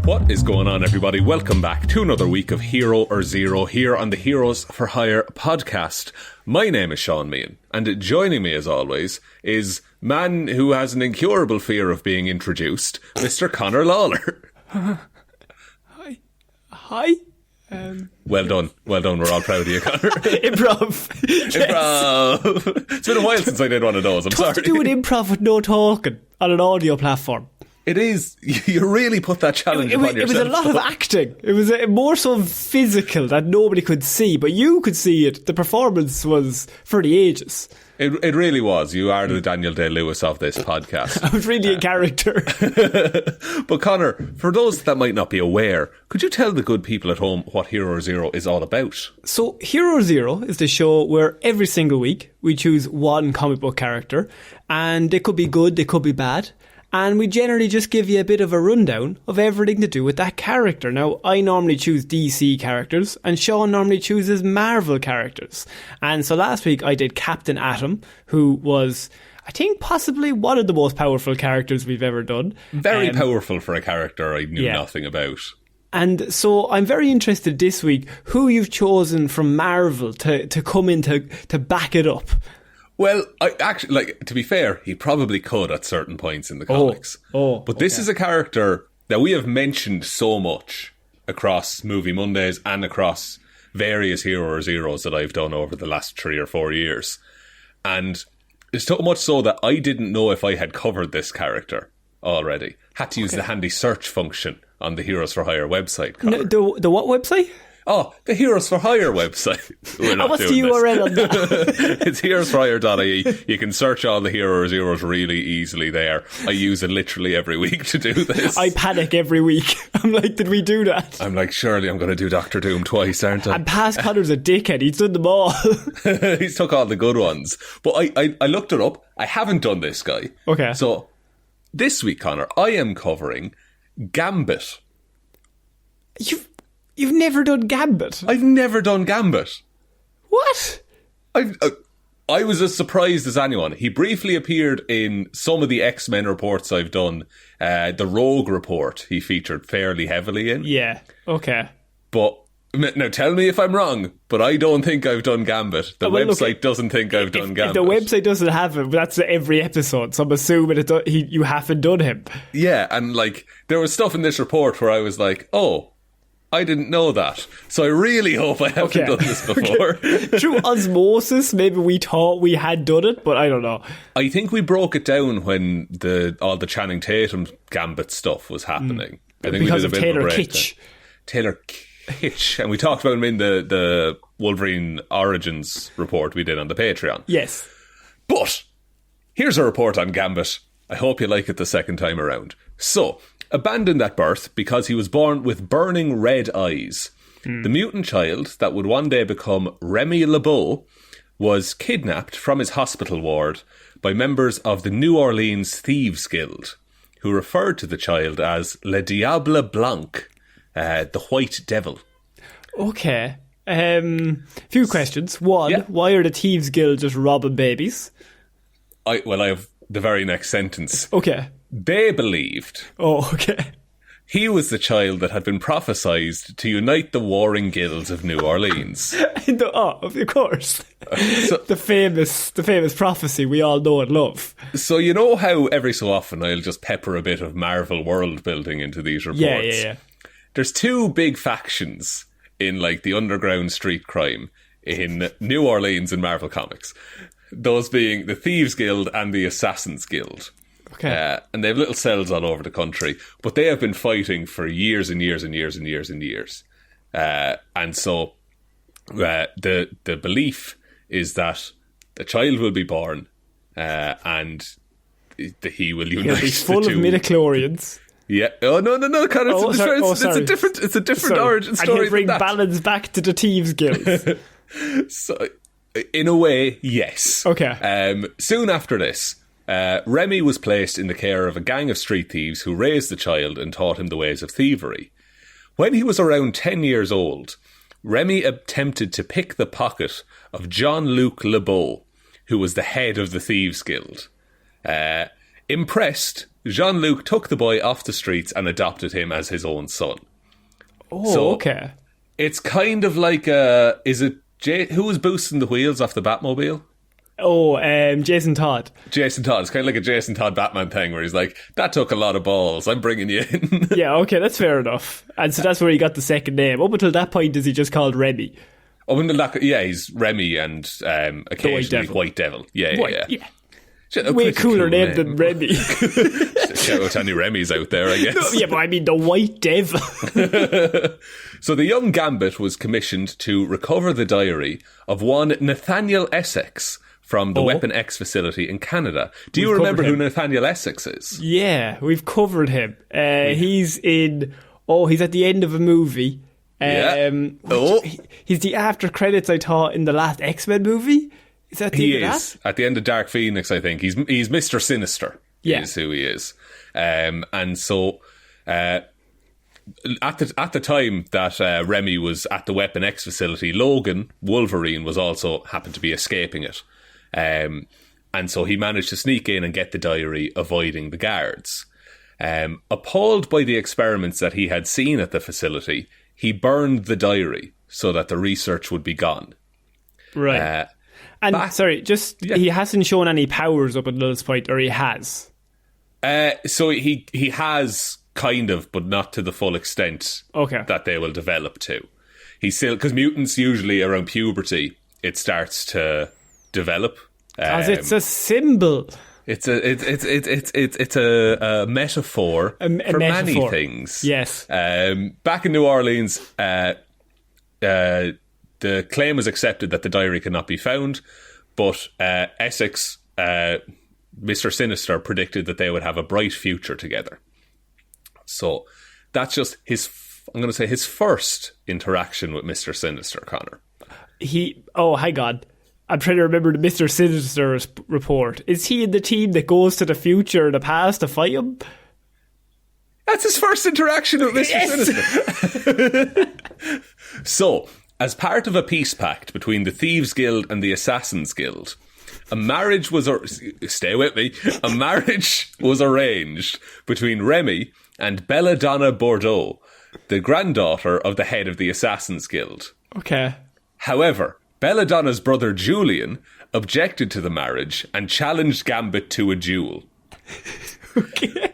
What is going on, everybody? Welcome back to another week of Hero or Zero here on the Heroes for Hire podcast. My name is Shaun Meehan, and joining me as always is man who has an incurable fear of being introduced, Mr. Ciara Lawler. Hi. Well done. We're all proud of you, Conor. Improv. Yes. Improv. It's been a while since I did one of those. I'm sorry. Tough to do an improv with no talking on an audio platform. It is. You really put that challenge upon yourself. It was a lot of acting. It was more so physical that nobody could see, but you could see it. The performance was for the ages. It really was. You are the Daniel Day-Lewis of this podcast. I was really a character. But Conor, for those that might not be aware, could you tell the good people at home what Hero or Zero is all about? So Hero or Zero is the show where every single week we choose one comic book character, and they could be good, they could be bad. And we generally just give you a bit of a rundown of everything to do with that character. Now, I normally choose DC characters, and Shaun normally chooses Marvel characters. And so last week I did Captain Atom, who was, I think, possibly one of the most powerful characters we've ever done. Very powerful for a character I knew nothing about. And so I'm very interested this week who you've chosen from Marvel to come in to back it up. Well, I actually, to be fair, he probably could at certain points in the comics. But this is a character that we have mentioned so much across Movie Mondays and across various Hero or Zeros that I've done over the last 3 or 4 years. And it's so much so that I didn't know if I had covered this character already. Had to use the handy search function on the Heroes for Hire website. No, the what website? Oh, the Heroes for Hire website. What's the URL on that? It's heroesforhire.ie. You can search all the Hero or Zeros really easily there. I use it literally every week to do this. I panic every week. I'm like, did we do that? I'm like, surely I'm going to do Doctor Doom twice, aren't I? And past Connor's a dickhead. He's done them all. He's took all the good ones. But I looked it up. I haven't done this guy. Okay. So this week, Conor, I am covering Gambit. You've never done Gambit? I've never done Gambit. What? I was as surprised as anyone. He briefly appeared in some of the X-Men reports I've done. The Rogue report he featured fairly heavily in. Yeah, okay. But now tell me if I'm wrong, but I don't think I've done Gambit. The website doesn't think I've done Gambit. If the website doesn't have him, that's every episode, so I'm assuming you haven't done him. Yeah, and there was stuff in this report where I was like, oh, I didn't know that. So I really hope I haven't done this before. Through osmosis, maybe we thought we had done it, but I don't know. I think we broke it down when all the Channing Tatum Gambit stuff was happening. I think because we did a of bit Taylor of a Kitsch. Taylor Kitsch. And we talked about him in the Wolverine Origins report we did on the Patreon. Yes. But here's a report on Gambit. I hope you like it the second time around. So, abandoned at birth because he was born with burning red eyes. The mutant child that would one day become Remy LeBeau was kidnapped from his hospital ward by members of the New Orleans Thieves Guild, who referred to the child as Le Diable Blanc, the White Devil. Okay. Few questions. One, why are the Thieves Guild just robbing babies? I have the very next sentence. Okay. They believed. Oh, okay. He was the child that had been prophesied to unite the warring guilds of New Orleans. Of course. The famous prophecy we all know and love. So you know how every so often I'll just pepper a bit of Marvel world building into these reports? Yeah. There's two big factions in the underground street crime in New Orleans in Marvel Comics. Those being the Thieves Guild and the Assassins Guild. Okay. And they have little cells all over the country, but they have been fighting for years and years and years and years and years. And so the belief is that the child will be born and he will unite. He'll be full of midichlorians. Yeah. Oh no, Conor. It's a different origin story. And he'll bring balance back to the Thieves Guild. So, in a way, yes. Okay. Soon after this, Remy was placed in the care of a gang of street thieves who raised the child and taught him the ways of thievery. When he was around 10 years old, Remy attempted to pick the pocket of Jean-Luc Lebeau, who was the head of the Thieves Guild. Impressed Jean-Luc took the boy off the streets and adopted him as his own son. Oh, okay. It's kind of like who was boosting the wheels off the Batmobile? Oh, Jason Todd. Jason Todd. It's kind of like a Jason Todd Batman thing where he's like, that took a lot of balls. I'm bringing you in. Yeah, okay, that's fair enough. And so that's where he got the second name. Up until that point, is he just called Remy? Oh, he's Remy and occasionally White Devil. Yeah. Way cooler name than Remy. Shout out to any Remys out there, I guess. Yeah, but I mean the White Devil. So the young Gambit was commissioned to recover the diary of one Nathaniel Essex from the Weapon X facility in Canada. Do you remember who Nathaniel Essex is? Yeah, we've covered him. He's at the end of a movie. He's the after credits, I thought, in the last X-Men movie. Is that he is at the end of Dark Phoenix? I think he's Mr. Sinister. Yeah, is who he is. And so at the time that Remy was at the Weapon X facility, Logan Wolverine was also happened to be escaping it, and so he managed to sneak in and get the diary, avoiding the guards. Appalled by the experiments that he had seen at the facility, he burned the diary so that the research would be gone. Right. He hasn't shown any powers up until this point, or he has? So he has kind of, but not to the full extent that they will develop to. He's still, because mutants usually around puberty, it starts to develop. Because it's a symbol. It's a metaphor for many things. Yes. Back in New Orleans, the claim was accepted that the diary cannot be found, but Essex, Mr. Sinister, predicted that they would have a bright future together. So that's just his first interaction with Mr. Sinister, Connor. Hang on. I'm trying to remember the Mr. Sinister's report. Is he in the team that goes to the future or the past to fight him? That's his first interaction with Mr. Sinister. So, as part of a peace pact between the Thieves Guild and the Assassins Guild, a marriage was arranged between Remy and Belladonna Bordeaux, the granddaughter of the head of the Assassins Guild. Okay. However, Belladonna's brother Julian objected to the marriage and challenged Gambit to a duel. Okay.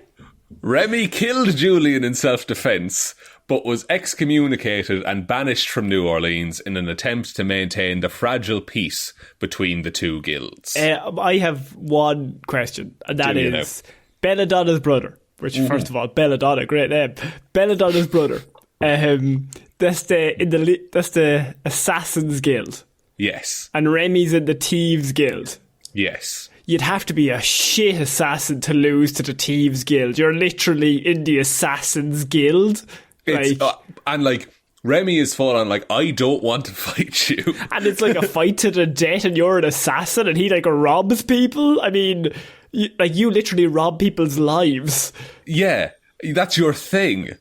Remy killed Julian in self-defense, but was excommunicated and banished from New Orleans in an attempt to maintain the fragile peace between the two guilds. I have one question, and that is Belladonna's brother, which, first of all, Belladonna, great name. Belladonna's brother. That's the Assassins Guild. Yes. And Remy's in the Thieves Guild. Yes. You'd have to be a shit assassin to lose to the Thieves Guild. You're literally in the Assassins Guild. Remy is full on I don't want to fight you. And it's like a fight to the death and you're an assassin and he robs people. I mean, you literally rob people's lives. Yeah, that's your thing.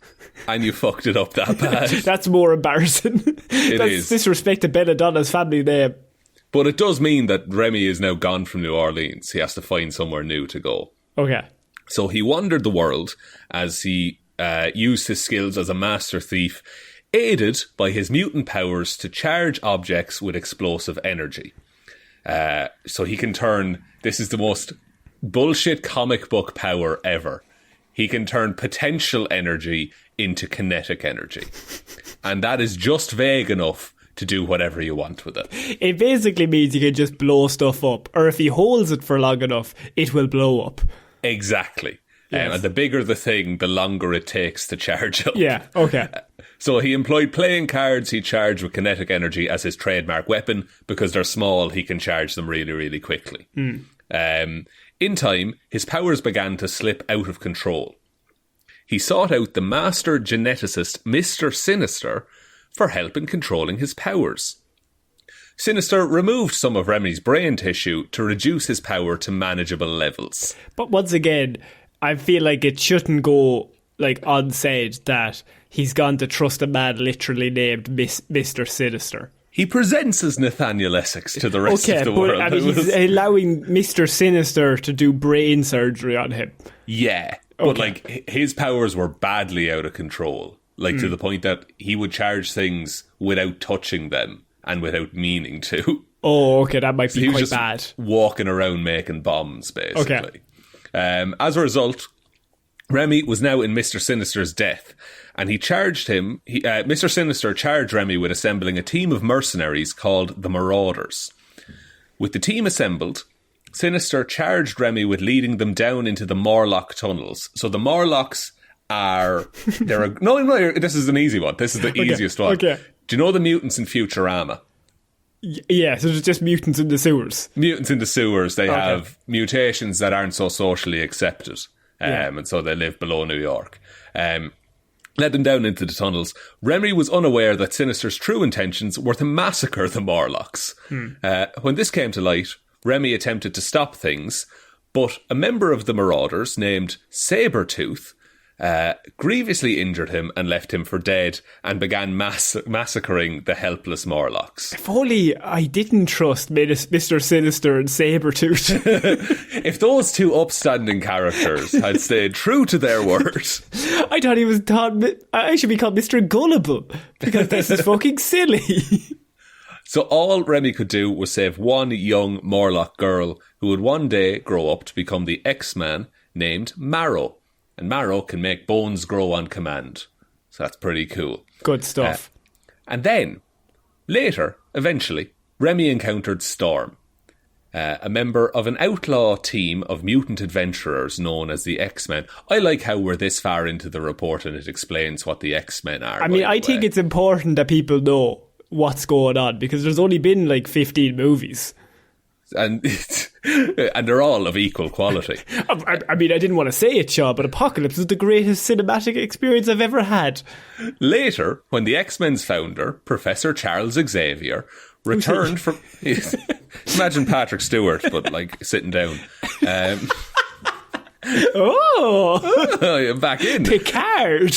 And you fucked it up that bad. That's more embarrassing. That's is. Disrespect to Belladonna's family name. But it does mean that Remy is now gone from New Orleans. He has to find somewhere new to go. Okay. So he wandered the world as he used his skills as a master thief, aided by his mutant powers to charge objects with explosive energy. So he can turn... This is the most bullshit comic book power ever. He can turn potential energy into kinetic energy. And that is just vague enough to do whatever you want with it. It basically means you can just blow stuff up. Or if he holds it for long enough, it will blow up. Exactly. Yes. And the bigger the thing, the longer it takes to charge up. Yeah, okay. So he employed playing cards he charged with kinetic energy as his trademark weapon. Because they're small, he can charge them really, really quickly. In time, his powers began to slip out of control. He sought out the master geneticist Mr. Sinister for help in controlling his powers. Sinister removed some of Remy's brain tissue to reduce his power to manageable levels. But once again, I feel like it shouldn't go unsaid that he's gone to trust a man literally named Mr. Sinister. He presents as Nathaniel Essex to the rest of the world. I mean, he's allowing Mr. Sinister to do brain surgery on him. Yeah. But, like, his powers were badly out of control. Like, to the point that he would charge things without touching them and without meaning to. Oh, okay, that might be he was quite just bad. walking around making bombs, basically. Okay. As a result, Remy was now in Mr. Sinister's death, and he charged him. Mr. Sinister charged Remy with assembling a team of mercenaries called the Marauders. With the team assembled, Sinister charged Remy with leading them down into the Morlock tunnels. So the Morlocks are... No, this is an easy one. This is the easiest one. Okay. Do you know the mutants in Futurama? Yeah, so there's just mutants in the sewers. Mutants in the sewers, they have mutations that aren't so socially accepted. And so they live below New York. Led them down into the tunnels. Remy was unaware that Sinister's true intentions were to massacre the Morlocks. When this came to light, Remy attempted to stop things, but a member of the Marauders named Sabretooth grievously injured him and left him for dead and began massacring the helpless Morlocks. If only I didn't trust Mr. Sinister and Sabretooth. If those two upstanding characters had stayed true to their word. I thought I should be called Mr. Gullible, because this is fucking silly. So all Remy could do was save one young Morlock girl who would one day grow up to become the X-Man named Marrow. And Marrow can make bones grow on command. So that's pretty cool. Good stuff. And then, later, eventually, Remy encountered Storm, a member of an outlaw team of mutant adventurers known as the X-Men. I like how we're this far into the report and it explains what the X-Men are. I mean, I think it's important that people know what's going on, because there's only been like 15 movies. And they're all of equal quality. I mean, I didn't want to say it, Shaun, but Apocalypse is the greatest cinematic experience I've ever had. Later, when the X-Men's founder, Professor Charles Xavier, returned from... Imagine Patrick Stewart, but like sitting down. I'm back in. Picard.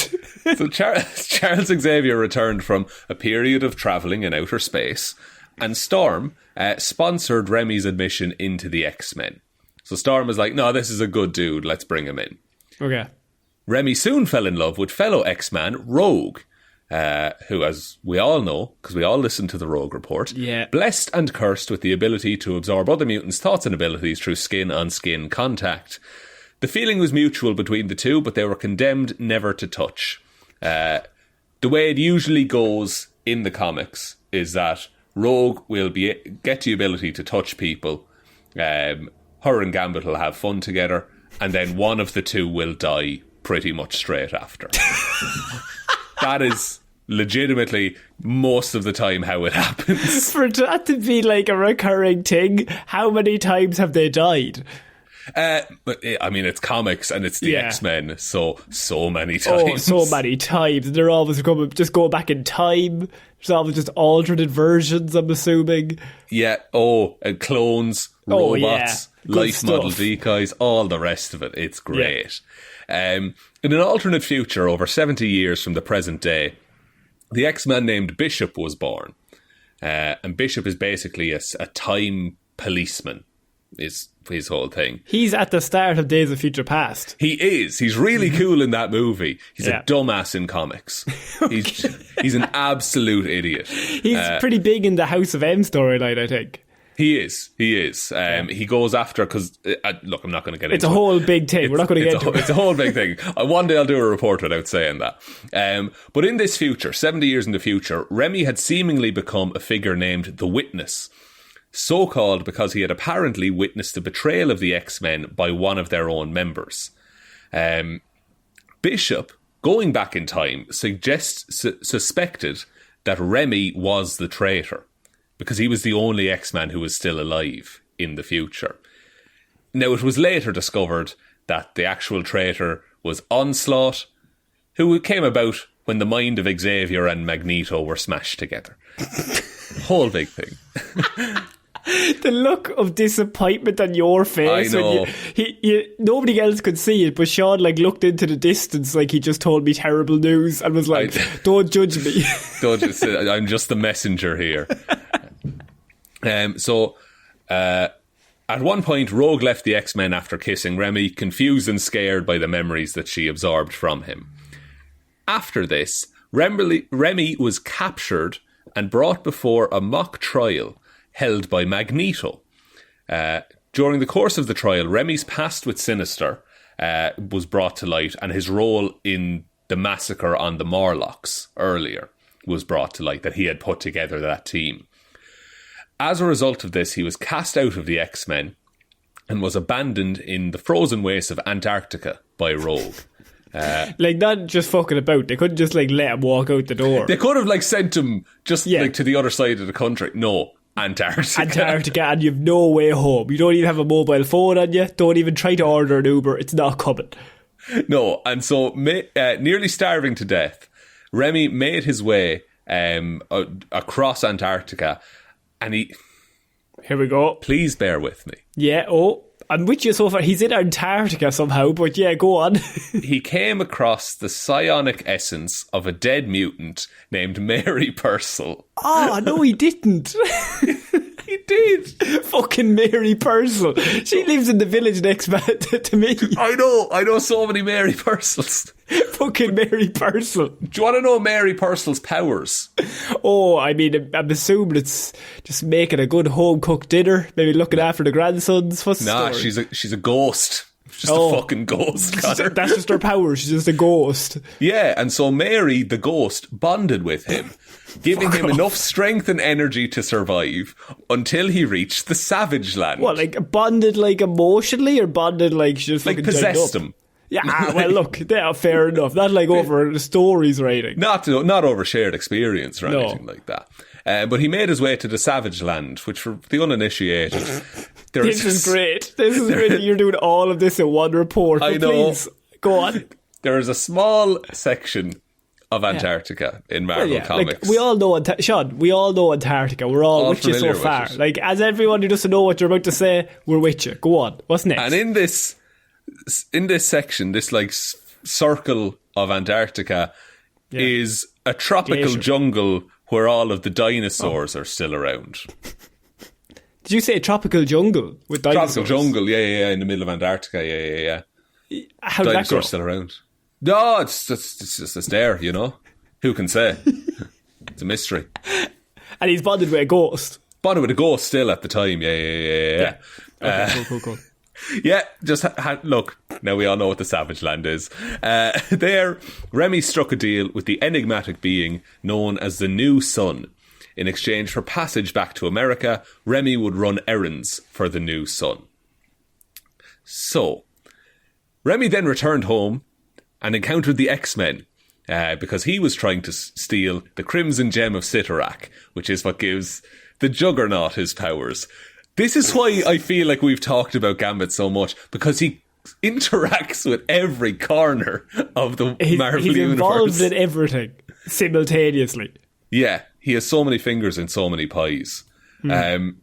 So Charles Xavier returned from a period of travelling in outer space, and Storm sponsored Remy's admission into the X-Men. So Storm was like, no, this is a good dude, let's bring him in. Okay. Remy soon fell in love with fellow X-Man Rogue, who, as we all know, because we all listened to the Rogue report, blessed and cursed with the ability to absorb other mutants' thoughts and abilities through skin-on-skin contact. The feeling was mutual between the two, but they were condemned never to touch. The way it usually goes in the comics is that Rogue will get the ability to touch people. Her and Gambit will have fun together, and then one of the two will die pretty much straight after. That is legitimately most of the time how it happens. For that to be like a recurring thing, how many times have they died? But I mean, it's comics and it's the X-Men, so many times. Oh, so many times. They're always going back in time. There's always just alternate versions, I'm assuming. Yeah. Clones, robots, life stuff. model decoys, all the rest of it. It's great. Yeah. In an alternate future, over 70 years from the present day, the X-Man named Bishop was born. And Bishop is basically a time policeman, is his whole thing. He's at the start of Days of Future Past. He is. He's really cool in that movie. He's a dumbass in comics. He's an absolute idiot. He's pretty big in the House of M storyline, I think. He is. He goes after, because, look, I'm not going to get into it. It's a whole big thing. We're not going to get into it. It's a whole big thing. One day I'll do a report without saying that. But in this future, 70 years in the future, Remy had seemingly become a figure named the Witness. So called because he had apparently witnessed the betrayal of the X-Men by one of their own members. Bishop, going back in time, suspected that Remy was the traitor, because he was the only X-Man who was still alive in the future. Now, it was later discovered that the actual traitor was Onslaught, who came about when the mind of Xavier and Magneto were smashed together. Whole big thing. The look of disappointment on your face. I know. When nobody else could see it, but Shaun looked into the distance like he just told me terrible news and was like, don't judge me. I'm just the messenger here. So At one point, Rogue left the X-Men after kissing Remy, confused and scared by the memories that she absorbed from him. After this, Remy was captured and brought before a mock trial held by Magneto. During the course of the trial, Remy's past with Sinister was brought to light, and his role in the massacre on the Morlocks earlier was brought to light, that he had put together that team. As a result of this, he was cast out of the X-Men and was abandoned in the frozen wastes of Antarctica by Rogue. Not just fucking about. They couldn't just let him walk out the door. They could have sent him just to the other side of the country. No, Antarctica, and you've no way home. You don't even have a mobile phone on you. Don't even try to order an Uber. It's not coming. No, and so nearly starving to death, Remy made his way across Antarctica, and he... Here we go. Please bear with me. Yeah, I'm with you so far. He's in Antarctica somehow, but yeah, go on. He came across the psionic essence of a dead mutant named Mary Purcell. Oh, no, he didn't. He did. Fucking Mary Purcell. She lives in the village next to me. I know so many Mary Purcells. Fucking Mary Purcell. Do you want to know Mary Purcell's powers? Oh, I mean, I'm assuming it's just making a good home-cooked dinner, maybe looking after the grandsons. What's the story? She's a ghost. Just a fucking ghost. That's just her power. She's just a ghost. Yeah, and so Mary, the ghost, bonded with him, giving him enough strength and energy to survive until he reached the Savage Land. What, bonded emotionally, or bonded she just possessed him? Yeah, well, look, fair enough. Not over stories or anything. Not over shared experience or anything like that. But he made his way to the Savage Land, which for the uninitiated... This is great. This is great that you're doing all of this in one report. I know. Please, go on. There is a small section of Antarctica in Marvel Comics. We all know, Sean, we all know Antarctica. We're all with you so far. As everyone who doesn't know what you're about to say, we're with you. Go on. What's next? And in this section, this circle of Antarctica is a tropical jungle where all of the dinosaurs are still around. Did you say tropical jungle with dinosaurs? Tropical jungle, yeah, in the middle of Antarctica, yeah. How did that go? Dinosaurs still around. No, it's there, you know. Who can say? It's a mystery. And he's bonded with a ghost. Bonded with a ghost still at the time, yeah. Okay, cool. Yeah, just look, now we all know what the Savage Land is. There, Remy struck a deal with the enigmatic being known as the New Sun. In exchange for passage back to America, Remy would run errands for the New Sun. So, Remy then returned home and encountered the X-Men, because he was trying to steal the Crimson Gem of Cyttorak, which is what gives the Juggernaut his powers. This is why I feel like we've talked about Gambit so much, because he interacts with every corner of the Marvel universe. He's involved in everything simultaneously. Yeah, he has so many fingers in so many pies. When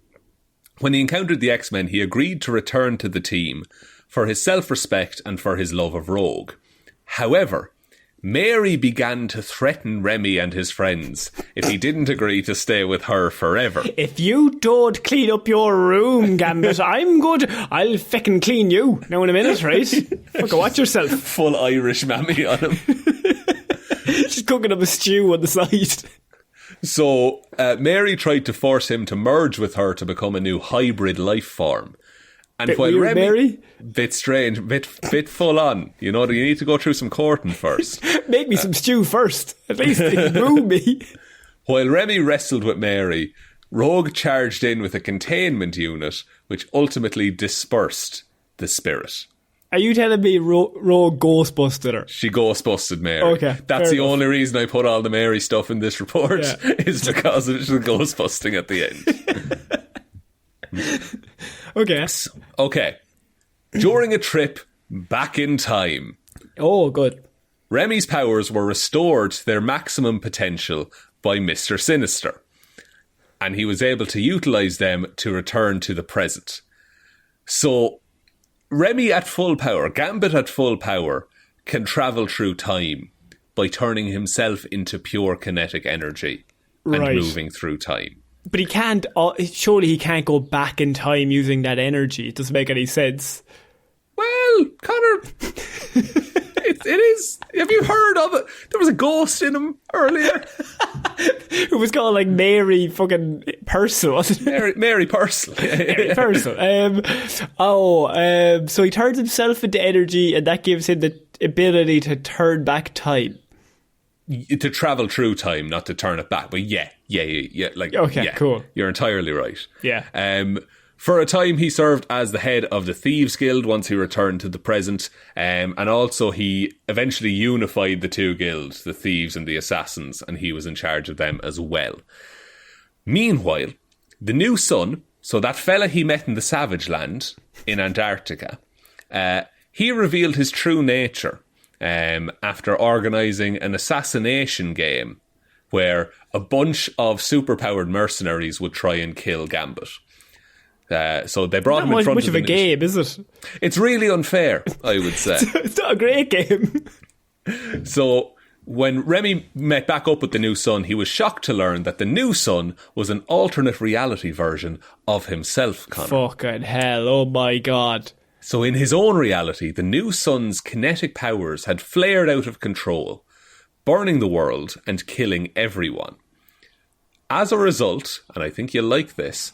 he encountered the X-Men, he agreed to return to the team for his self-respect and for his love of Rogue. However, Mary began to threaten Remy and his friends if he didn't agree to stay with her forever. If you don't clean up your room, Gambit, I'm good. I'll feckin' clean you now in a minute, right? Fucking watch yourself. Full Irish mammy on him. She's cooking up a stew on the side. So, Mary tried to force him to merge with her to become a new hybrid life form. And bit while weird, Remy... Mary? Bit strange, bit full on. You know, you need to go through some courting first. Make me some stew first. At least they can brew me. While Remy wrestled with Mary, Rogue charged in with a containment unit, which ultimately dispersed the spirit. Are you telling me Rogue ghostbusted her? She ghostbusted Mary. Okay. That's the only reason I put all the Mary stuff in this report, is because of the ghostbusting at the end. Okay. During a trip back in time. Oh, good. Remy's powers were restored to their maximum potential by Mr. Sinister, and he was able to utilise them to return to the present. So, Remy at full power, Gambit at full power, can travel through time by turning himself into pure kinetic energy and moving through time. But he can't. Surely he can't go back in time using that energy. It doesn't make any sense. Well, Connor, it is. Have you heard of it? There was a ghost in him earlier. It was called like Mary fucking Purcell, wasn't it? Mary Purcell. Mary Purcell. So he turns himself into energy, and that gives him the ability to turn back time. To travel through time, not to turn it back. But yeah. Like, okay, yeah, cool. You're entirely right. Yeah. For a time, he served as the head of the Thieves Guild once he returned to the present. And also, he eventually unified the two guilds, the Thieves and the Assassins, and he was in charge of them as well. Meanwhile, the new son, so that fella he met in the Savage Land in Antarctica, he revealed his true nature after organising an assassination game where a bunch of superpowered mercenaries would try and kill Gambit. So they brought him in front much of a game, is it? It's really unfair, I would say. It's not a great game. So when Remy met back up with the new son, he was shocked to learn that the new son was an alternate reality version of himself, Connor. Fucking hell, oh my God. So in his own reality, the new son's kinetic powers had flared out of control, burning the world and killing everyone. As a result, and I think you'll like this,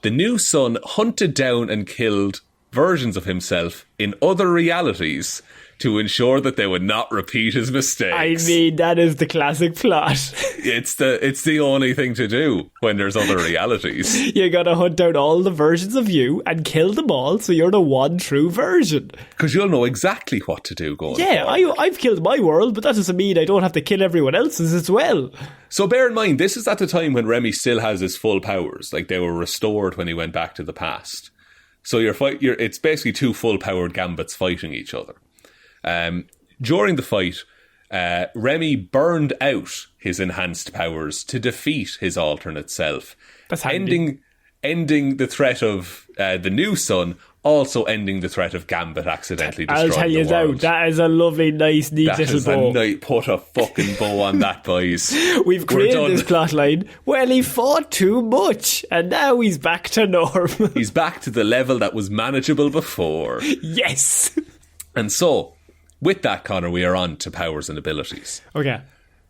the new son hunted down and killed versions of himself in other realities to ensure that they would not repeat his mistakes. I mean, that is the classic plot. It's the only thing to do when there's other realities. You gotta hunt down all the versions of you and kill them all so you're the one true version. Because you'll know exactly what to do going forward. I've killed my world, but that doesn't mean I don't have to kill everyone else's as well. So bear in mind, this is at the time when Remy still has his full powers. Like, they were restored when he went back to the past. So it's basically two full-powered Gambits fighting each other. During the fight, Remy burned out his enhanced powers to defeat his alternate self. That's handy. Ending the threat of the new son, also ending the threat of Gambit accidentally destroying the world. I'll tell you now, that is a lovely, nice, neat little bow. Put a fucking bow on that, boys. We've created this plotline. Well, he fought too much, and now he's back to normal. He's back to the level that was manageable before. Yes! And so, with that, Connor, we are on to powers and abilities. Okay.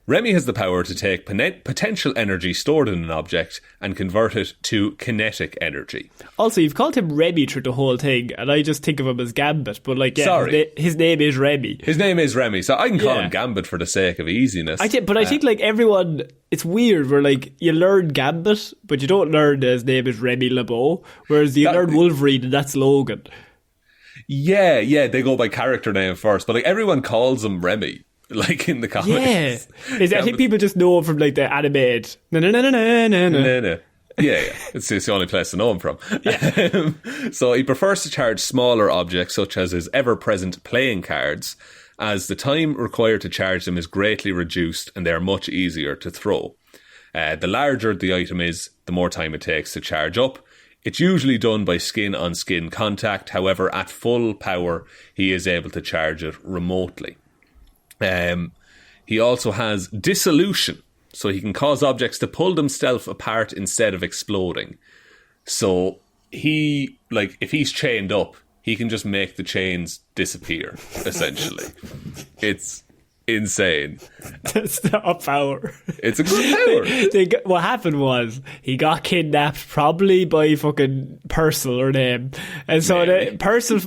Remy has the power to take potential energy stored in an object and convert it to kinetic energy. Also, you've called him Remy through the whole thing, and I just think of him as Gambit, but Sorry. His name is Remy. His name is Remy, so I can call him Gambit for the sake of easiness. I think like everyone, it's weird where like you learn Gambit, but you don't learn that his name is Remy LeBeau, whereas you learn Wolverine and that's Logan. Yeah, they go by character name first, but like everyone calls him Remy. Like in the comics. Yeah. I think people just know him from like the animated. Yeah. It's the only place to know him from. Yeah. So he prefers to charge smaller objects such as his ever-present playing cards, as the time required to charge them is greatly reduced and they are much easier to throw. The larger the item is, the more time it takes to charge up. It's usually done by skin-on-skin contact. However, at full power, he is able to charge it remotely. He also has dissolution, so he can cause objects to pull themselves apart instead of exploding. So if he's chained up, he can just make the chains disappear, essentially. It's insane. That's not a power. It's a good power. What happened was he got kidnapped probably by fucking Purcell or name, and so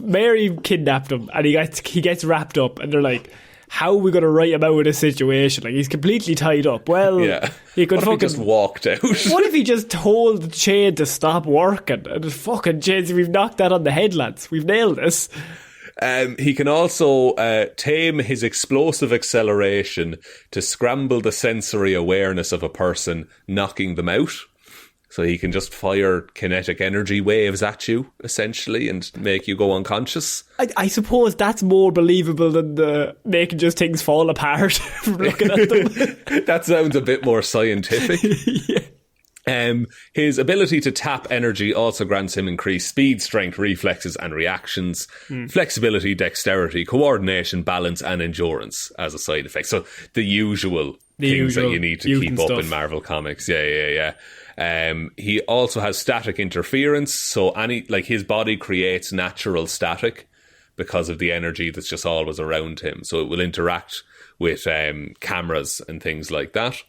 Mary kidnapped him, and he gets wrapped up, and they're like, how are we going to write him out of this situation? Like, he's completely tied up. Well, he could he just walked out? What if he just told the chain to stop working? And fucking chains, we've knocked that on the head, lads. We've nailed this. He can also tame his explosive acceleration to scramble the sensory awareness of a person, knocking them out. So he can just fire kinetic energy waves at you, essentially, and make you go unconscious. I suppose that's more believable than the making just things fall apart from looking at them. That sounds a bit more scientific. Yeah. His ability to tap energy also grants him increased speed, strength, reflexes, and reactions, flexibility, dexterity, coordination, balance, and endurance as a side effect. So the usual things that you need to keep up stuff in Marvel Comics. Yeah. He also has static interference, so his body creates natural static because of the energy that's just always around him. So it will interact with cameras and things like that.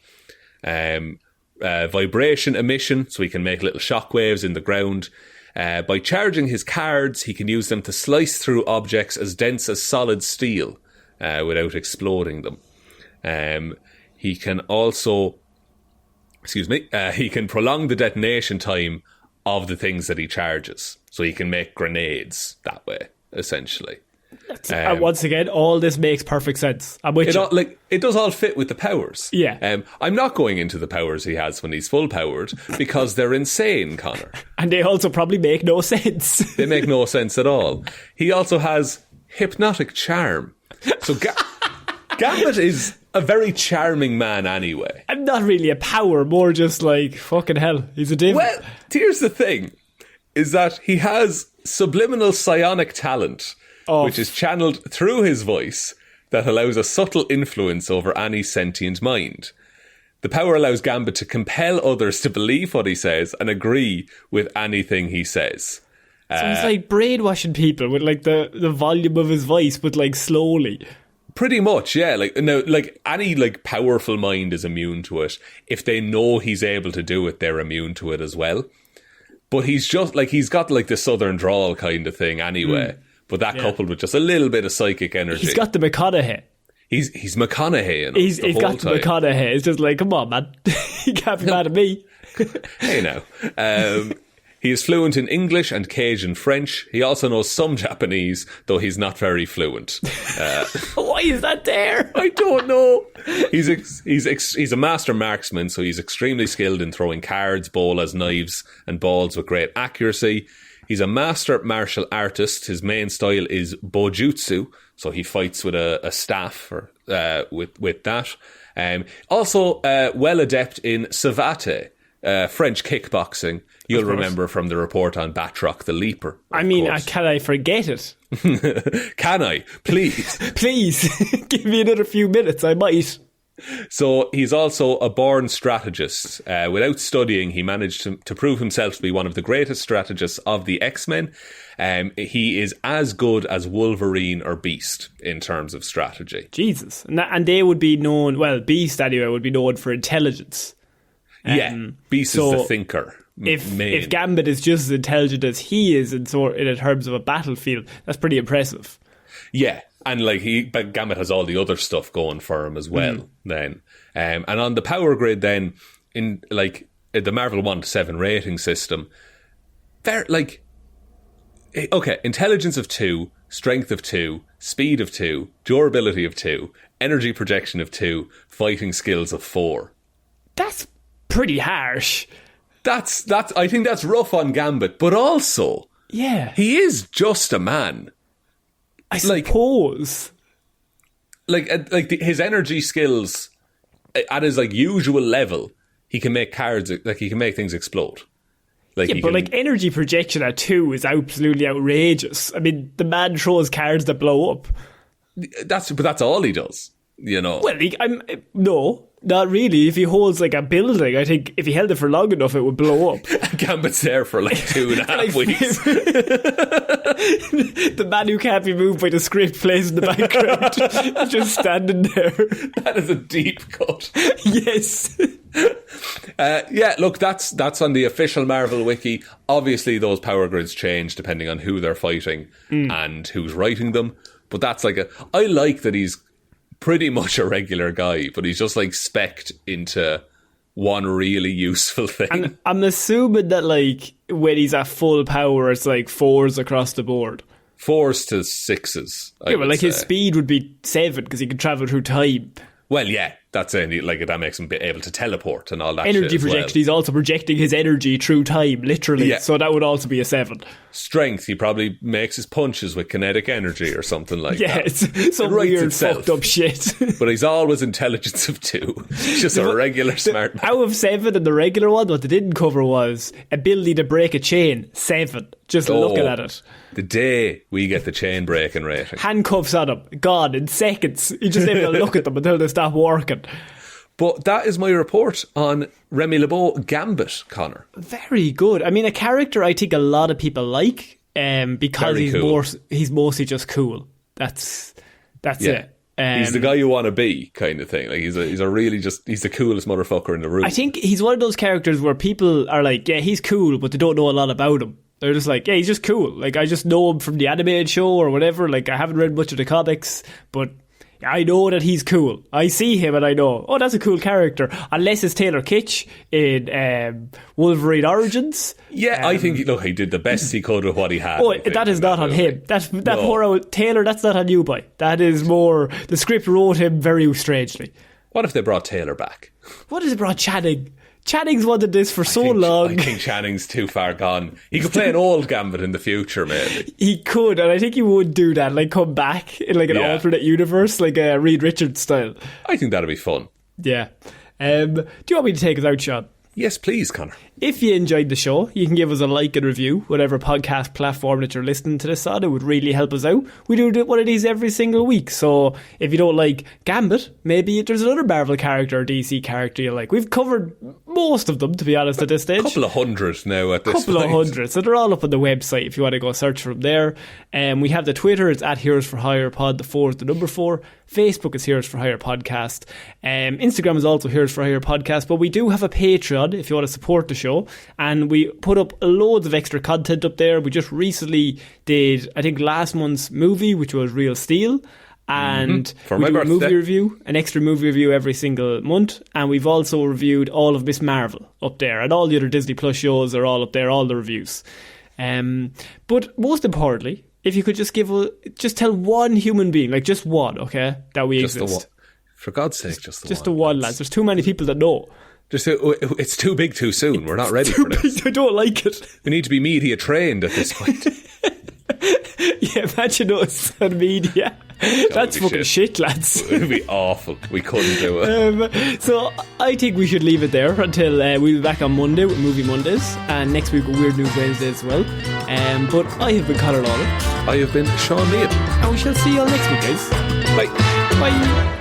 Vibration emission, so he can make little shockwaves in the ground. By charging his cards, he can use them to slice through objects as dense as solid steel without exploding them. He can also, he can prolong the detonation time of the things that he charges. So he can make grenades that way, essentially. Once again, all this makes perfect sense. I'm with you. It does all fit with the powers. Yeah. I'm not going into the powers he has when he's full powered because they're insane, Connor. And they also probably make no sense. They make no sense at all. He also has hypnotic charm. So Gambit is a very charming man anyway. I'm not really a power, more just like, fucking hell, he's a devil. Well, here's the thing, is that he has subliminal psionic talent, which is channeled through his voice that allows a subtle influence over any sentient mind. The power allows Gambit to compel others to believe what he says and agree with anything he says. So he's like brainwashing people with like the volume of his voice, but like slowly. Pretty much, yeah. Any powerful mind is immune to it. If they know he's able to do it, they're immune to it as well. But he's just he's got the southern drawl kind of thing anyway. But that coupled with just a little bit of psychic energy. He's got the McConaughey. He's McConaughey. He's got the McConaughey. It's just like, come on, man. You can't be mad at me. Hey, now. He is fluent in English and Cajun French. He also knows some Japanese, though he's not very fluent. Why is that there? I don't know. He's a master marksman, so he's extremely skilled in throwing cards, bolas, knives, and balls with great accuracy. He's a master martial artist. His main style is bojutsu, so he fights with a staff or with that. Also, well adept in savate, French kickboxing. You'll remember from the report on Batroc the Leaper. Can I forget it? Can I? Please. Please, give me another few minutes, I might. So he's also a born strategist. Without studying, he managed to prove himself to be one of the greatest strategists of the X-Men. He is as good as Wolverine or Beast in terms of strategy. Jesus. And they would be known, well, Beast anyway, would be known for intelligence. Beast is the thinker. If Gambit is just as intelligent as he is in terms of a battlefield, that's pretty impressive. Yeah, and but Gambit has all the other stuff going for him as well. Then, and on the power grid, then in the Marvel 1 to 7 rating system, they're intelligence of 2, strength of 2, speed of 2, durability of 2, energy projection of 2, fighting skills of 4. That's pretty harsh. I think that's rough on Gambit, but also, he is just a man. I suppose. His energy skills at his usual level, he can make cards, he can make things explode. Energy projection at 2 is absolutely outrageous. I mean, the man throws cards that blow up. But that's all he does, you know. Well, no. Not really. If he holds a building, I think if he held it for long enough, it would blow up. Gambit's there for 2.5 weeks. The man who can't be moved by the script plays in the background, just standing there. That is a deep cut. Yes. Look, that's on the official Marvel wiki. Obviously, those power grids change depending on who they're fighting and who's writing them. But that's I like that he's pretty much a regular guy, but he's just specced into one really useful thing. And I'm assuming that when he's at full power, it's 4s across the board. 4s to 6s. His speed would be 7 because he can travel through time. Well, yeah, that's it. That makes him be able to teleport and all that energy shit projection, he's also projecting his energy through time, literally. Yeah. So that would also be a 7. Strength, he probably makes his punches with kinetic energy or something like that. Yeah, it's some weird fucked up shit. But he's always intelligence of 2. Just a regular smart man. Out of 7 in the regular one, what they didn't cover was ability to break a chain, 7. Just looking at it. The day we get the chain breaking rating. Handcuffs on him, gone in seconds. You just able to look at them until they stop working. But that is my report on Remy LeBeau Gambit, Connor. Very good. I mean, a character I think a lot of people like because he's mostly just cool. That's it. He's the guy you want to be, kind of thing. Like he's the coolest motherfucker in the room. I think he's one of those characters where people are like, yeah, he's cool, but they don't know a lot about him. They're just like, yeah, he's just cool. Like, I just know him from the animated show or whatever. Like, I haven't read much of the comics, but I know that he's cool. I see him and I know, oh, that's a cool character. Unless it's Taylor Kitsch in Wolverine Origins. Yeah, I think, look, he did the best he could with what he had. Oh, that is not on him. Poor old Taylor, that's not on you, boy. That is more, the script wrote him very strangely. What if they brought Taylor back? What if they brought Channing? Channing's wanted this for so long. I think Channing's too far gone. He could play an old Gambit in the future, maybe. He could, and I think he would do that, like come back in like an alternate universe, like a Reed Richards style. I think that'd be fun. Yeah. Do you want me to take us out, Sean? Yes, please, Connor. If you enjoyed the show, you can give us a like and review, whatever podcast platform that you're listening to this on. It would really help us out. We do one of these every single week. So if you don't like Gambit, maybe there's another Marvel character or DC character you like. We've covered most of them, to be honest, at this stage. A couple of hundred now at this point. Couple of hundred. So they're all up on the website if you want to go search for them there. We have the Twitter, it's at Heroes for Hire Pod, the 4 is the number 4. Facebook is Heroes for Hire Podcast. Instagram is also Heroes for Hire Podcast. But we do have a Patreon if you want to support the show. And we put up loads of extra content up there. We just recently did, I think, last month's movie, which was Real Steel. And for we my do birthday. a movie review, an extra movie review every single month. And we've also reviewed all of Miss Marvel up there. And all the other Disney Plus shows are all up there, all the reviews. But most importantly, if you could just tell one human being, like just one, okay, that we just exist. For God's sake, just the one, lads. There's too many people that know. It's too big too soon. We're not ready for this. I don't like it. We need to be media trained at this point. Yeah, imagine us on media. That's fucking shit, lads. It would be awful. We couldn't do it. So I think we should leave it there until we'll be back on Monday with Movie Mondays, and next week with Weird News Wednesday as well. But I have been Ciara Lawler. I have been Sean Mead. And we shall see you all next week, guys. Bye. Bye.